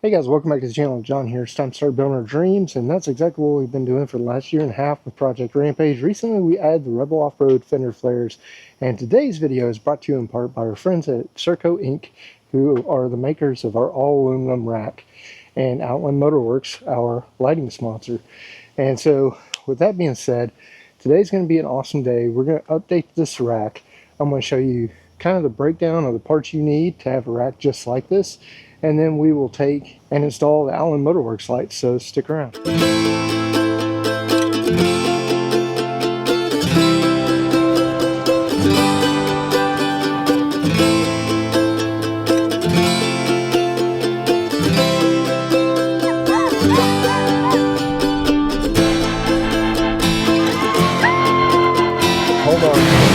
Hey guys, welcome back to the channel. John here. It's time to start building our dreams, and that's exactly what we've been doing for the last year and a half with Project Rampage. Recently we added the Rebel Off-Road fender flares, and today's video is brought to you in part by our friends at Surco Inc., who are the makers of our all-aluminum rack, and Outland Motorworks, our lighting sponsor. And so with that being said, today's going to be an awesome day. We're going to update this rack. I'm going to show you kind of the breakdown of the parts you need to have a rack just like this, and then we will take and install the Outland Motorworks lights, so stick around. Hold on.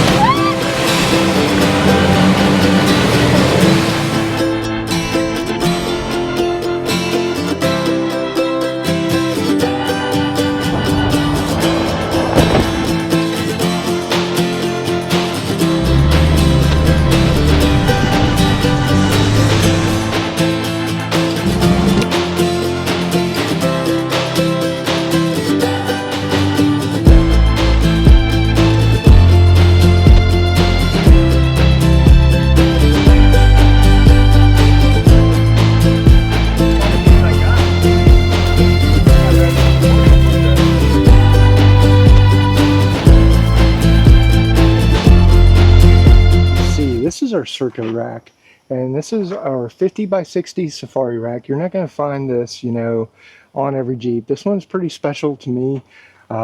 This is our Surco rack, and this is our 50 by 60 safari rack. You're not going to find this, on every Jeep. This one's pretty special to me.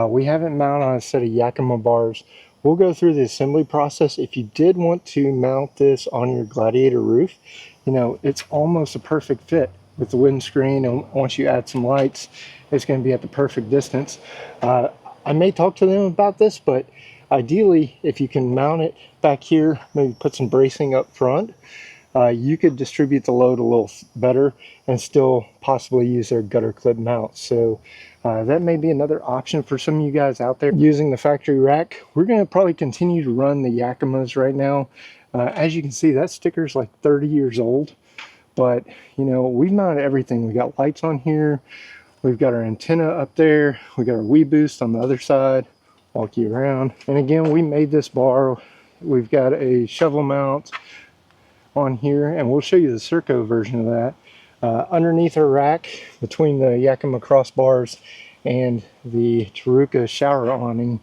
We have it mounted on a set of Yakima bars. We'll go through the assembly process. If you did want to mount this on your Gladiator roof, it's almost a perfect fit with the windscreen, and once you add some lights, it's going to be at the perfect distance. I may talk to them about this, but ideally, if you can mount it back here, maybe put some bracing up front, you could distribute the load a little better and still possibly use their gutter clip mount. So that may be another option for some of you guys out there using the factory rack. We're going to probably continue to run the Yakimas right now. As you can see, that sticker is like 30 years old, but we've mounted everything. We got lights on here, we've got our antenna up there, we got our Wii Boost on the other side. Walk you around, and again, we made this bar. We've got a shovel mount on here, and we'll show you the Surco version of that. Underneath our rack, between the Yakima crossbars and the Taruka shower awning,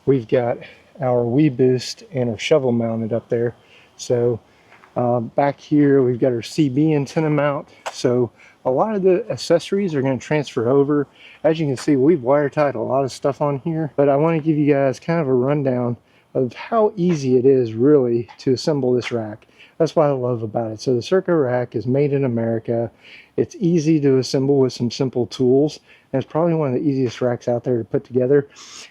we've got our Wii Boost and our shovel mounted up there. So back here we've got our CB antenna mount. So a lot of the accessories are going to transfer over. As you can see, we've wire tied a lot of stuff on here, but I want to give you guys kind of a rundown of how easy it is really to assemble this rack. That's what I love about it. So the Surco rack is made in America. It's easy to assemble with some simple tools, and it's probably one of the easiest racks out there to put together.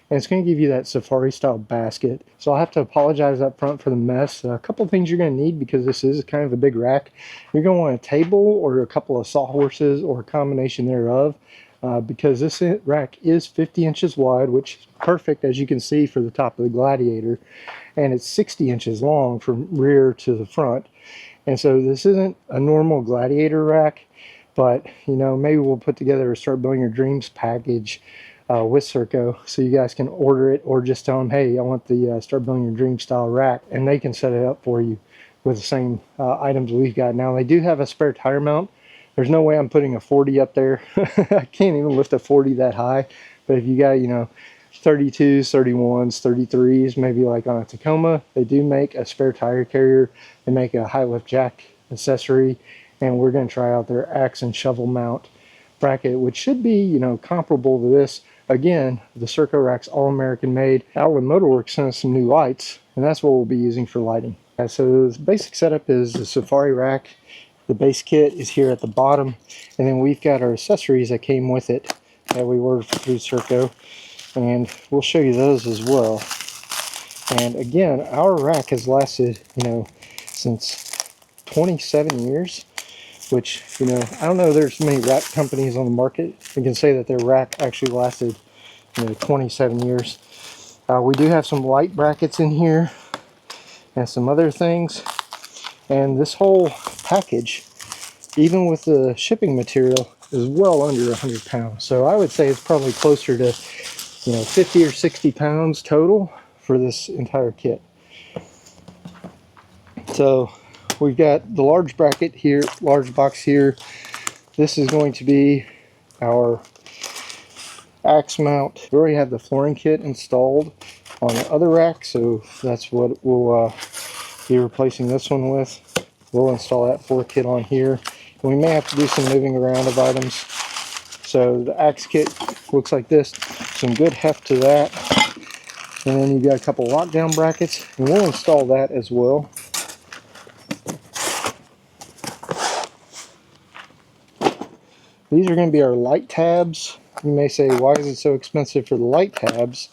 And it's going to give you that safari style basket. So I'll have to apologize up front for the mess. A couple of things you're going to need, because this is kind of a big rack. You're going to want a table or a couple of sawhorses or a combination thereof, because this rack is 50 inches wide, which is perfect, as you can see, for the top of the Gladiator, and it's 60 inches long from rear to the front. And so this isn't a normal Gladiator rack, but maybe we'll put together a Start Building Your Dreams package with Surco, so you guys can order it, or just tell them, hey, I want the Start Building Your Dreams style rack, and they can set it up for you with the same items we've got. Now, they do have a spare tire mount. There's no way I'm putting a 40 up there. I can't even lift a 40 that high. But if you got, 32s, 31s, 33s, maybe like on a Tacoma, they do make a spare tire carrier. They make a high lift jack accessory, and we're going to try out their axe and shovel mount bracket, which should be, comparable to this. Again, the Surco rack's all American made. Outland Motorworks sent us some new lights, and that's what we'll be using for lighting. So the basic setup is the safari rack. The base kit is here at the bottom, and then we've got our accessories that came with it that we ordered through Surco, and we'll show you those as well. And again, our rack has lasted, since 27 years, which, I don't know there's many rack companies on the market that can say that their rack actually lasted, 27 years. We do have some light brackets in here and some other things. And this whole package even with the shipping material, is well under 100 pounds. So I would say it's probably closer to, 50 or 60 pounds total for this entire kit. So we've got the large bracket here, large box here. This is going to be our axe mount. We already have the flooring kit installed on the other rack, so that's what we'll be replacing this one with. We'll install that floor kit on here. And we may have to do some moving around of items. So the axe kit looks like this. Some good heft to that. And then you've got a couple lockdown brackets, and we'll install that as well. These are going to be our light tabs. You may say, why is it so expensive for the light tabs?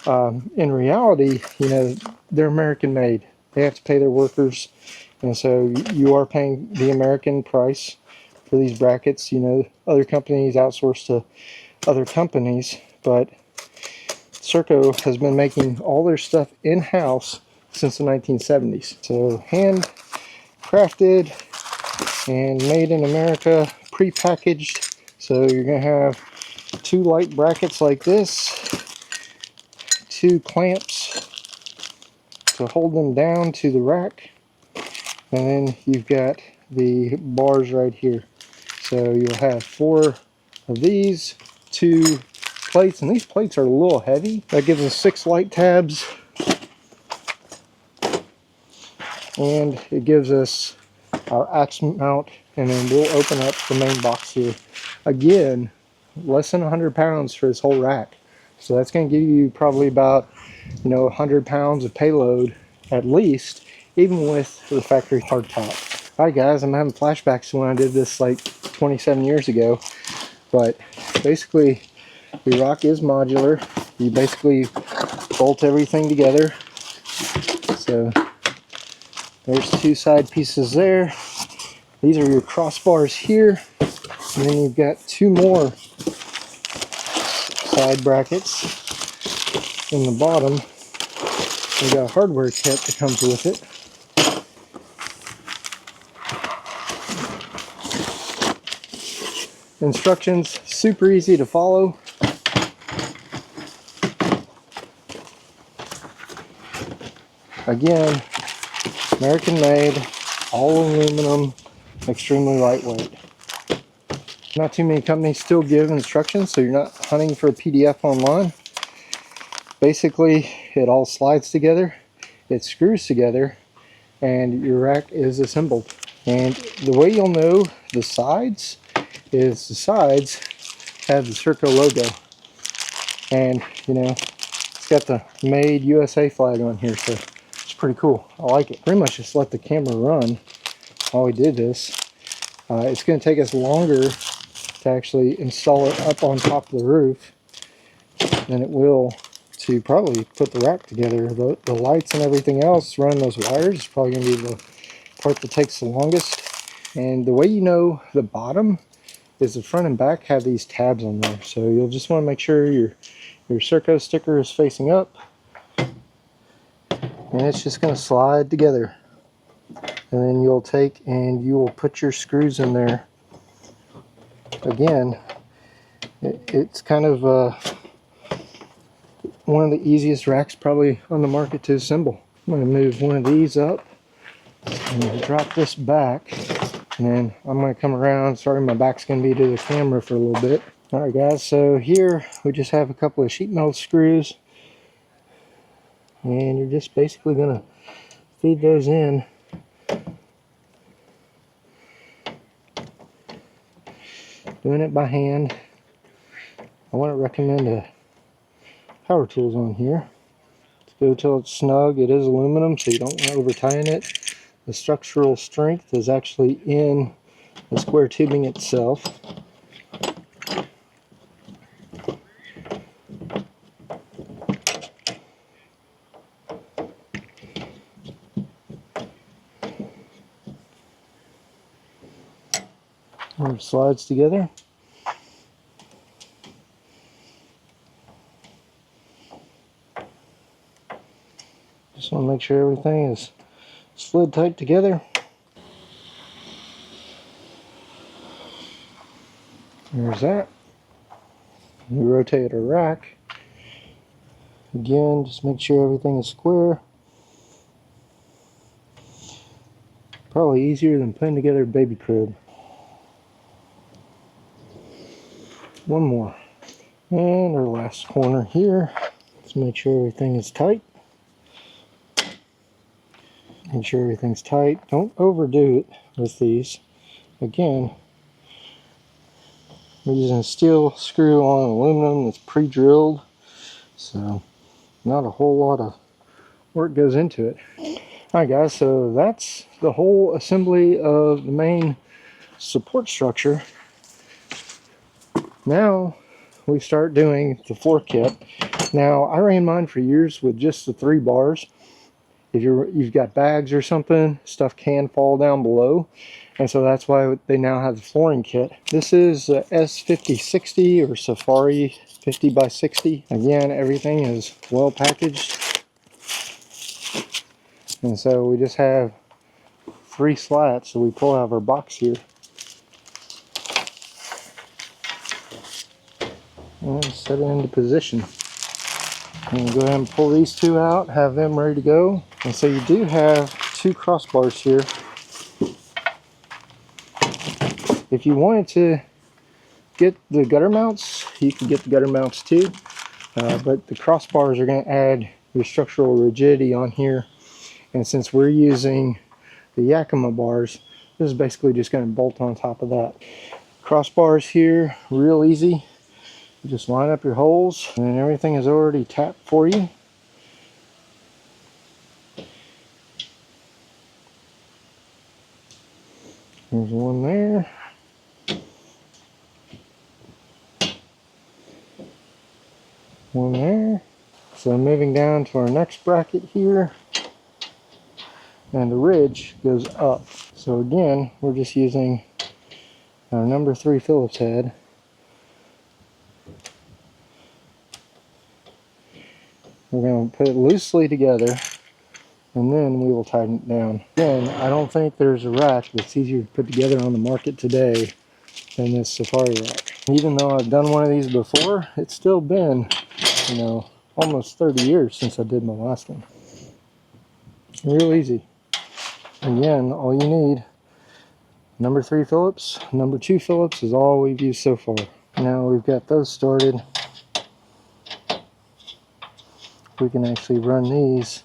In reality, they're American made. They have to pay their workers, and so you are paying the American price for these brackets. Other companies outsource to other companies, but Surco has been making all their stuff in-house since the 1970s. So hand crafted and made in America, pre-packaged. So you're going to have 2 light brackets like this, 2 clamps to hold them down to the rack, and then you've got the bars right here. So you'll have 4 of these, 2 plates, and these plates are a little heavy. That gives us 6 light tabs, and it gives us our axe mount, and then we'll open up the main box here. Again, less than 100 pounds for this whole rack. So that's going to give you probably about 100 pounds of payload at least, even with the factory hardtop. Alright guys, I'm having flashbacks to when I did this like 27 years ago. But basically, the rock is modular. You basically bolt everything together. So there's 2 side pieces there. These are your crossbars here. And then you've got 2 more side brackets in the bottom. We've got a hardware kit that comes with it. Instructions, super easy to follow. Again, American made, all aluminum, extremely lightweight. Not too many companies still give instructions, so you're not hunting for a PDF online. Basically, it all slides together, it screws together, and your rack is assembled. And the way you'll know the sides is the sides have the Surco logo. And, it's got the Made USA flag on here, so it's pretty cool. I like it. Pretty much just let the camera run while we did this. It's going to take us longer to actually install it up on top of the roof than it will to probably put the rack together. The lights and everything else, running those wires, is probably going to be the part that takes the longest. And the way you know the bottom is the front and back have these tabs on there. So you'll just want to make sure your Surco sticker is facing up. And it's just going to slide together. And then you'll take and you will put your screws in there. Again, it's kind of one of the easiest racks probably on the market to assemble. I'm going to move one of these up and drop this back, and then I'm going to come around. Sorry, my back's going to be to the camera for a little bit. Alright guys, so here we just have a couple of sheet metal screws, and you're just basically going to feed those in. Doing it by hand. I wouldn't recommend power tools on here. Let's go till it's snug. It is aluminum, so you don't want to over tighten it. The structural strength is actually in the square tubing itself. And it slides together. Just want to make sure everything is slid tight together. There's that. We rotate our rack. Again, just make sure everything is square. Probably easier than putting together a baby crib. One more. And our last corner here. Let's make sure everything is tight. Make sure everything's tight. Don't overdo it with these. Again, we're using a steel screw on aluminum that's pre-drilled. So not a whole lot of work goes into it. Alright guys, so that's the whole assembly of the main support structure. Now we start doing the floor kit. Now I ran mine for years with just the 3 bars. If you've got bags or something, stuff can fall down below, and so that's why they now have the flooring kit. This is S5060 or Safari 50x60. Again, everything is well packaged, and so we just have 3 slats. So we pull out of our box here and set it into position. And go ahead and pull these 2 out, have them ready to go. And so you do have 2 crossbars here. If you wanted to get the gutter mounts, you can get the gutter mounts too. But the crossbars are going to add your structural rigidity on here. And since we're using the Yakima bars, this is basically just going to bolt on top of that. Crossbars here, real easy. You just line up your holes and everything is already tapped for you. There's one there. One there. So moving down to our next bracket here, and the ridge goes up. So again, we're just using our number 3 Phillips head. We're going to put it loosely together, and then we will tighten it down. Again, I don't think there's a rack that's easier to put together on the market today than this Safari rack. Even though I've done one of these before, it's still been, you know, almost 30 years since I did my last one. Real easy. Again, all you need, number 3 Phillips, number 2 Phillips is all we've used so far. Now we've got those started, we can actually run these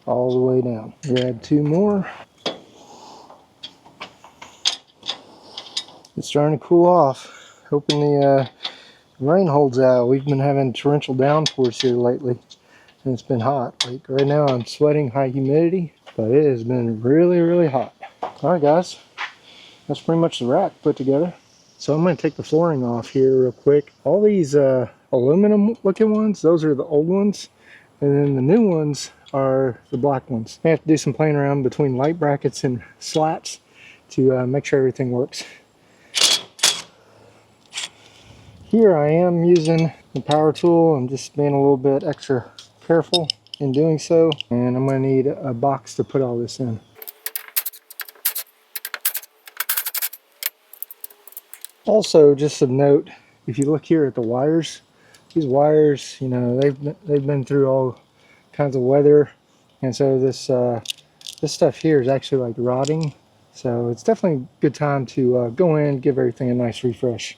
all the way down. Grab 2 more. It's starting to cool off. Hoping the rain holds out. We've been having torrential downpours here lately, and it's been hot. Like right now I'm sweating, high humidity, but it has been really, really hot. Alright guys, that's pretty much the rack put together. So I'm going to take the flooring off here real quick. All these aluminum looking ones, those are the old ones, and then the new ones are the black ones. I have to do some playing around between light brackets and slats to make sure everything works. Here I am using the power tool. I'm just being a little bit extra careful in doing so, and I'm going to need a box to put all this in. Also, just a note, if you look here at the wires, these wires, you know, they've been through all kinds of weather, and so this this stuff here is actually like rotting. So it's definitely a good time to go in and give everything a nice refresh.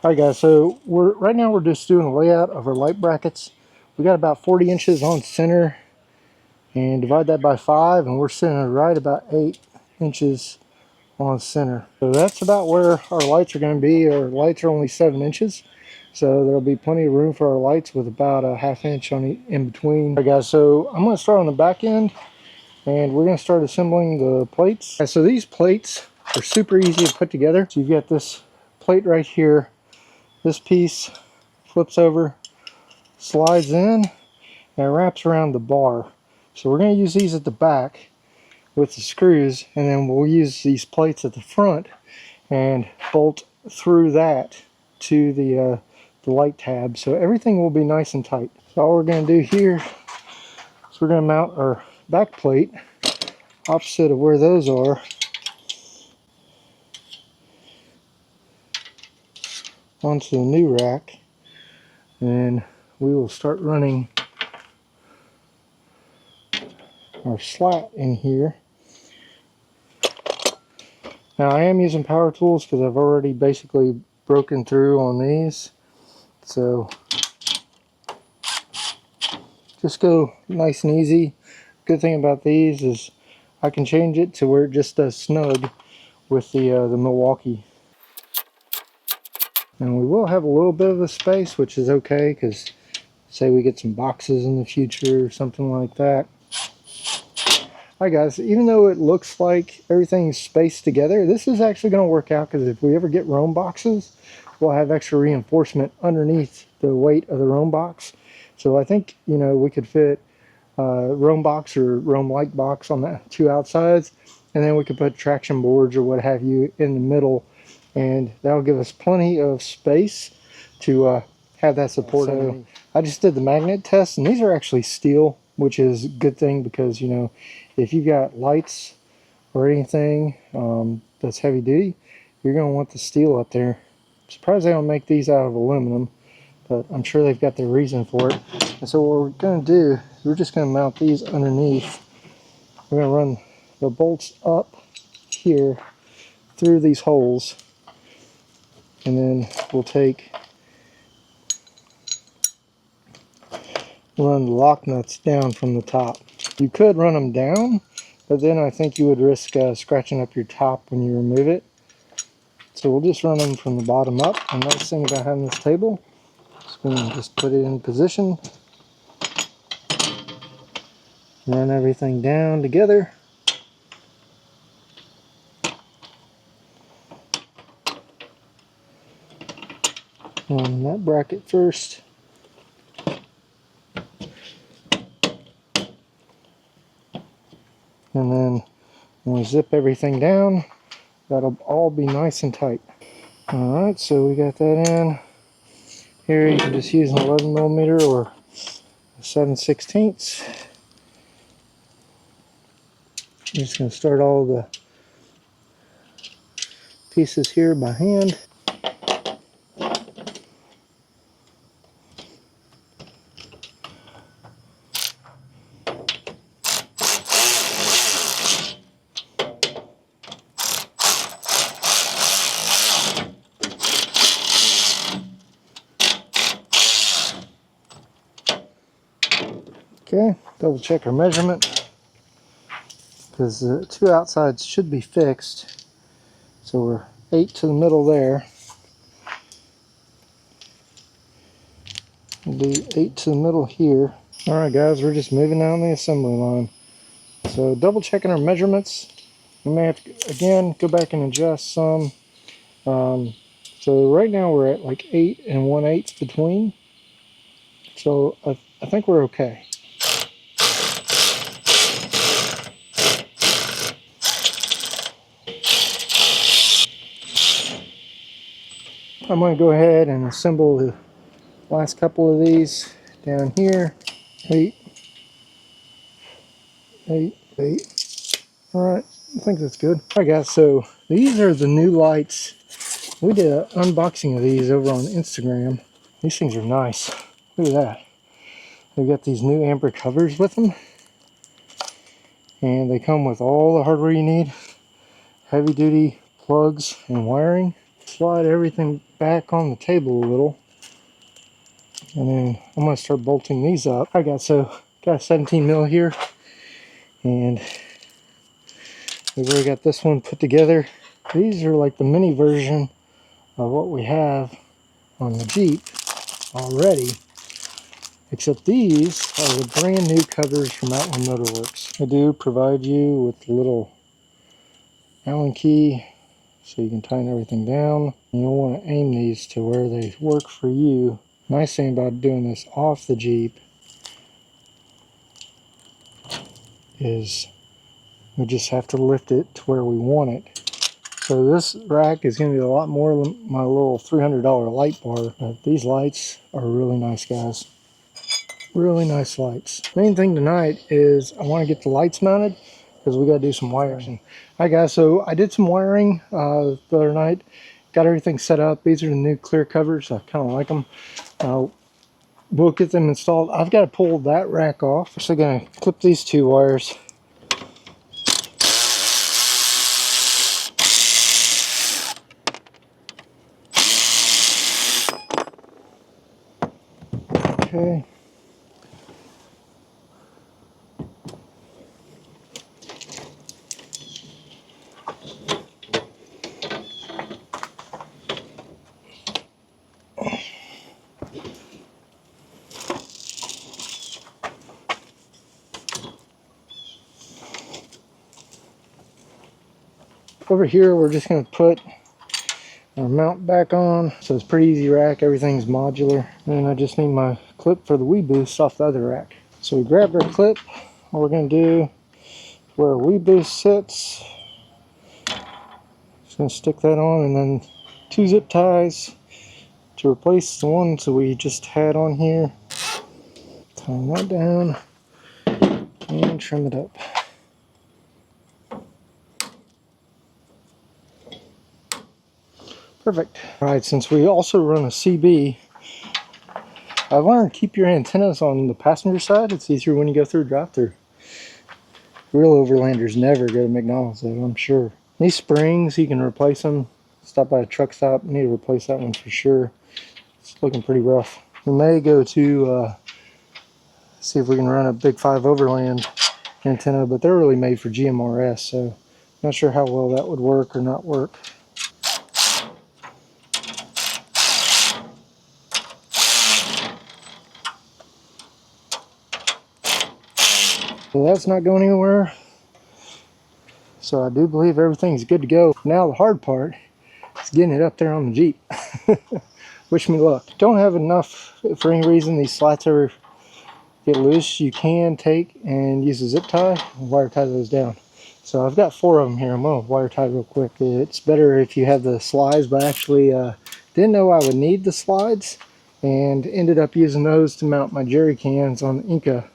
Alright guys, so right now we're just doing a layout of our light brackets. We got about 40 inches on center, and divide that by 5, and we're sitting right about 8 inches on center. So that's about where our lights are going to be. Our lights are only 7 inches, so there'll be plenty of room for our lights with about a ½ inch on in between. Alright guys, so I'm going to start on the back end, and we're going to start assembling the plates. So these plates are super easy to put together. So you've got this plate right here. This piece flips over, slides in, and it wraps around the bar. So we're going to use these at the back with the screws, and then we'll use these plates at the front and bolt through that to the light tab. So everything will be nice and tight. So all we're going to do here is we're going to mount our back plate opposite of where those are onto the new rack, and we will start running our slat in here. Now I am using power tools because I've already basically broken through on these, so just go nice and easy. Good thing about these is I can change it to where it just does snug with the Milwaukee. And we will have a little bit of a space, which is okay, because say we get some boxes in the future or something like that. Alright guys, even though it looks like everything's spaced together, this is actually going to work out, because if we ever get Roam boxes, we'll have extra reinforcement underneath the weight of the Roam box. So I think, you know, we could fit Roam box or Roam light box on the 2 outsides, and then we could put traction boards or what have you in the middle, and that'll give us plenty of space to have that support. So I just did the magnet test, and these are actually steel, which is a good thing, because, you know, if you've got lights or anything that's heavy duty, you're going to want the steel up there. I'm surprised they don't make these out of aluminum, but I'm sure they've got their reason for it. And so what we're going to do is we're just going to mount these underneath. We're going to run the bolts up here through these holes, and then we'll run the lock nuts down from the top. You could run them down, but then I think you would risk scratching up your top when you remove it. So we'll just run them from the bottom up. The nice thing about having this table is we can just put it in position, run everything down together. On that bracket first. And then when we zip everything down, that'll all be nice and tight. Alright, so we got that in. Here you can just use an 11mm or a 7/16. I'm just going to start all the pieces here by hand. Okay, double check our measurement, because the 2 outsides should be fixed. So we're 8 to the middle there. We'll do 8 to the middle here. Alright guys, we're just moving down the assembly line. So double checking our measurements. We may have to, again, go back and adjust some. So right now we're at like 8 1/8 between. So I think we're okay. I'm going to go ahead and assemble the last couple of these down here. 8, 8, 8. Alright, I think that's good. Alright guys, so these are the new lights. We did an unboxing of these over on Instagram. These things are nice. Look at that. They've got these new amber covers with them, and they come with all the hardware you need. Heavy duty plugs and wiring. slide everything back on the table a little. And then I'm going to start bolting these up. Got a 17 mil here. And we've already got this one put together. These are like the mini version of what we have on the Jeep already. Except these are the brand new covers from Outland Motorworks. They do provide you with a little Allen key so you can tighten everything down. You'll want to aim these to where they work for you. Nice thing about doing this off the Jeep is we just have to lift it to where we want it. So this rack is going to be a lot more than my little $300 light bar. But these lights are really nice, guys. Really nice lights. Main thing tonight is I want to get the lights mounted because we got to do some wiring. Hi guys, so I did some wiring the other night. Got everything set up. These are the new clear covers. I kind of like them. We'll get them installed. I've got to pull that rack off. So I'm going to clip these two wires. Okay. Over here, we're just going to put our mount back on. So it's a pretty easy rack. Everything's modular. And I just need my clip for the wee boost off the other rack. So we grabbed our clip. What we're going to do, where a wee boost sits, just going to stick that on, and then 2 zip ties to replace the ones that we just had on here. Tighten that down and trim it up. Perfect. Alright, since we also run a CB, I've learned to keep your antennas on the passenger side. It's easier when you go through a drive-thru. Real overlanders never go to McDonald's though, I'm sure. These springs, you can replace them. Stop by a truck stop, need to replace that one for sure. It's looking pretty rough. We may go to see if we can run a Big 5 Overland antenna, but they're really made for GMRS, so not sure how well that would work or not work. So that's not going anywhere. So I do believe everything's good to go. Now the hard part is getting it up there on the Jeep. Wish me luck. Don't have enough for any reason. These slats ever get loose, you can take and use a zip tie and wire tie those down. So I've got 4 of them here. I'm going to wire tie real quick. It's better if you have the slides, but actually didn't know I would need the slides and ended up using those to mount my jerry cans on the Inca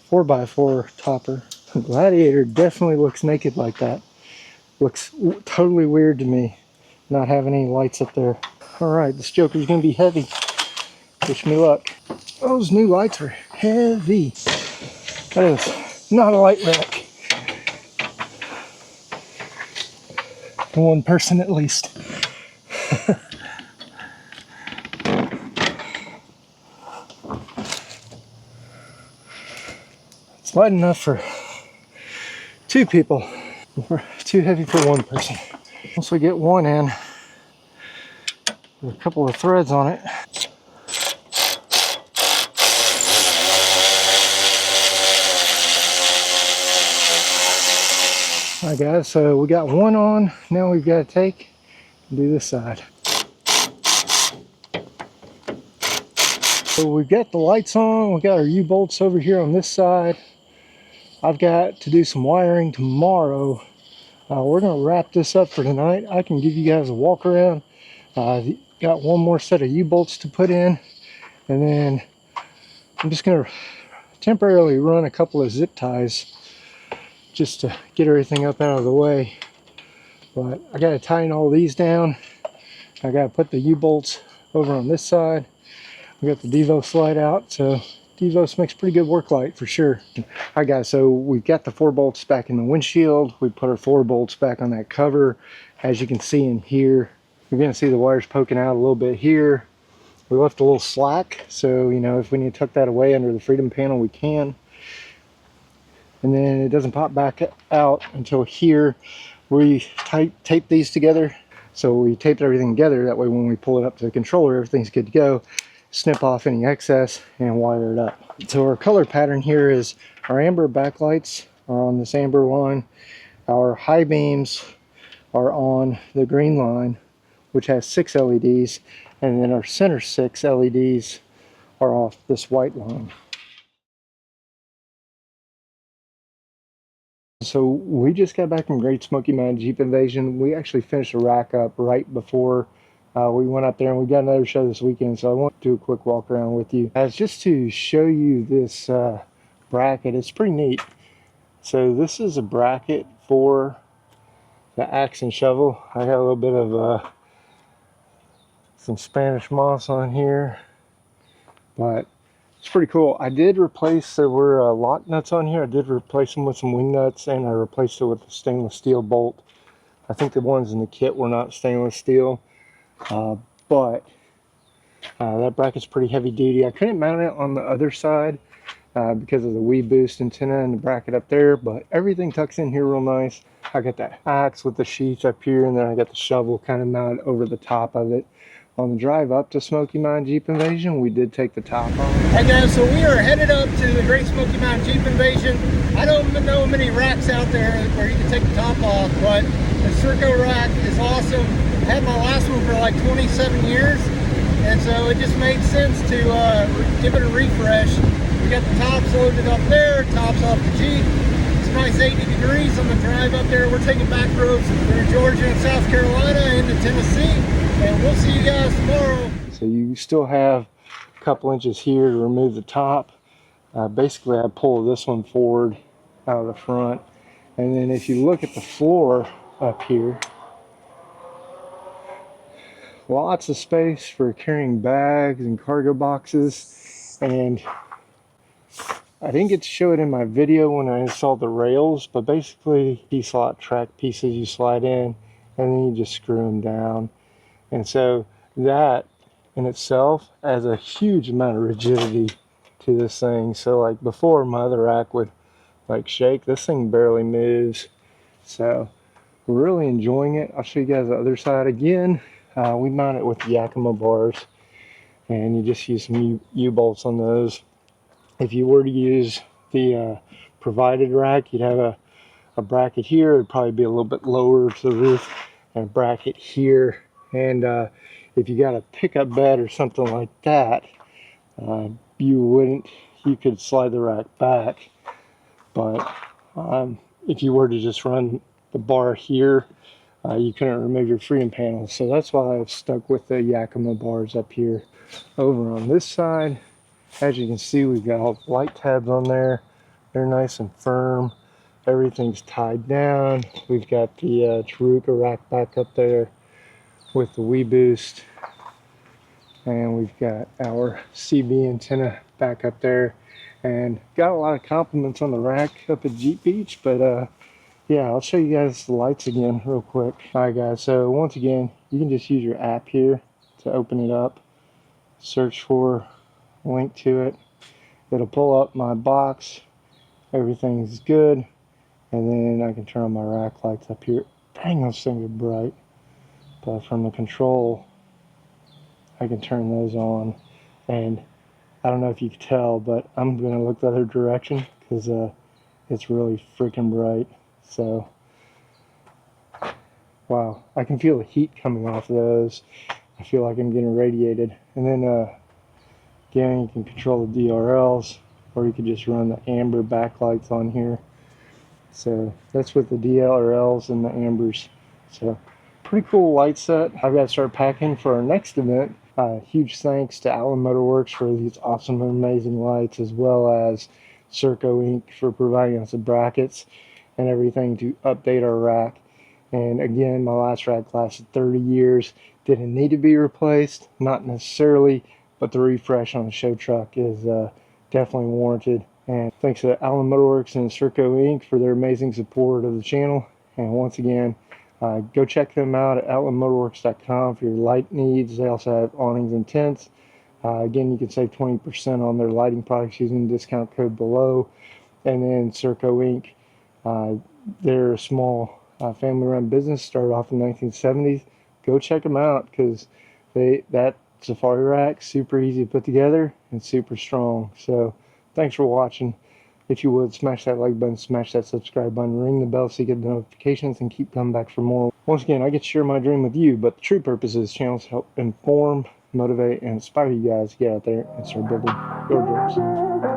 4x4 topper. Gladiator definitely looks naked like that. Looks totally weird to me not having any lights up there. Alright, this joker's going to be heavy. Wish me luck. Those new lights are heavy. That is not a light rack. One person at least. It's light enough for 2 people. We're too heavy for 1 person. Once we get one in, with a couple of threads on it, alright guys, so we got one on. Now we've got to take and do this side. So we've got the lights on. We've got our U-bolts over here on this side. I've got to do some wiring tomorrow. We're going to wrap this up for tonight. I can give you guys a walk around. Got one more set of U-bolts to put in, and then I'm just going to temporarily run a couple of zip ties just to get everything up out of the way. But I got to tighten all these down. I got to put the U-bolts over on this side. We got the Devo slide out, so Devos makes pretty good work light for sure. Alright guys, so we've got the 4 bolts back in the windshield. We put our 4 bolts back on that cover. As you can see in here, You're going to see the wires poking out a little bit here. We left a little slack, so you know, if we need to tuck that away under the freedom panel, we can. And then it doesn't pop back out until here. We tape these together. So we taped everything together, that way when we pull it up to the controller, everything's good to go. Snip off any excess and wire it up. So our color pattern here is our amber backlights are on this amber line. Our high beams are on the green line, which has 6 LEDs, and then our center 6 LEDs are off this white line. So we just got back from Great Smoky Mountain Jeep Invasion. We actually finished the rack up right before we went up there, and we got another show this weekend, so I want to do a quick walk around with you. As just to show you this bracket, it's pretty neat. So this is a bracket for the axe and shovel. I got a little bit of some Spanish moss on here, but it's pretty cool. I did replace, there were lock nuts on here. I did replace them with some wing nuts, and I replaced it with a stainless steel bolt. I think the ones in the kit were not stainless steel, but that bracket's pretty heavy duty. I couldn't mount it on the other side because of the wee boost antenna and the bracket up there, but everything tucks in here real nice. I got that axe with the sheath up here, and then I got the shovel kind of mounted over the top of it. On the drive up to Smoky Mountain Jeep Invasion, we did take the top off. Hey guys, so we are headed up to the Great Smoky Mountain Jeep Invasion. I don't know many racks out there where you can take the top off, but the Surco rack is awesome. I had my last one for like 27 years, and so it just made sense to give it a refresh. We got the tops loaded up there, tops off the Jeep. It's nice 80 degrees on the drive up there. We're taking back roads through Georgia and South Carolina into Tennessee. And we'll see you guys tomorrow. So you still have a couple inches here to remove the top. Basically, I pull this one forward out of the front. And then if you look at the floor up here, lots of space for carrying bags and cargo boxes. And I didn't get to show it in my video when I installed the rails, but basically T-slot track pieces you slide in, and then you just screw them down. And so that in itself adds a huge amount of rigidity to this thing. So like before, my other rack would like shake. This thing barely moves. So we're really enjoying it. I'll show you guys the other side again. We mount it with Yakima bars, and you just use some U-bolts on those. If you were to use the provided rack, you'd have a bracket here. It'd probably be a little bit lower to the roof, and a bracket here. And if you got a pickup bed or something like that, you could slide the rack back. But if you were to just run the bar here, you couldn't remove your freedom panel. So that's why I've stuck with the Yakima bars up here. Over on this side, as you can see, we've got all the light tabs on there. They're nice and firm. Everything's tied down. We've got the Taruka rack back up there with the wee boost, and we've got our CB antenna back up there, and got a lot of compliments on the rack up at Jeep Beach. But yeah, I'll show you guys the lights again real quick. Alright guys, so once again, you can just use your app here to open it up, search for a link to it. It'll pull up my box, everything's good, and then I can turn on my rack lights up here. Dang, those things are bright. But from the control, I can turn those on, and I don't know if you can tell, but I'm going to look the other direction because it's really freaking bright. So, wow, I can feel the heat coming off of those. I feel like I'm getting radiated. And then again, you can control the DRLs, or you could just run the amber backlights on here. So that's with the DRLs and the ambers. So pretty cool light set. I've got to start packing for our next event. Huge thanks to Outland Motorworks for these awesome and amazing lights, as well as Surco Inc. for providing us the brackets and everything to update our rack. And again, my last rack lasted 30 years. Didn't need to be replaced, not necessarily, but the refresh on the show truck is definitely warranted. And thanks to Outland Motorworks and Surco Inc. for their amazing support of the channel. And once again, Go check them out at outlandmotorworks.com for your light needs. They also have awnings and tents. Again, you can save 20% on their lighting products using the discount code below. And then Surco Inc. They're a small family-run business, started off in the 1970s. Go check them out because that safari rack super easy to put together and super strong. So thanks for watching. If you would, smash that like button, smash that subscribe button, ring the bell so you get the notifications, and keep coming back for more. Once again, I get to share my dream with you, but the true purpose of this channel is to help inform, motivate, and inspire you guys to get out there and start building your dreams.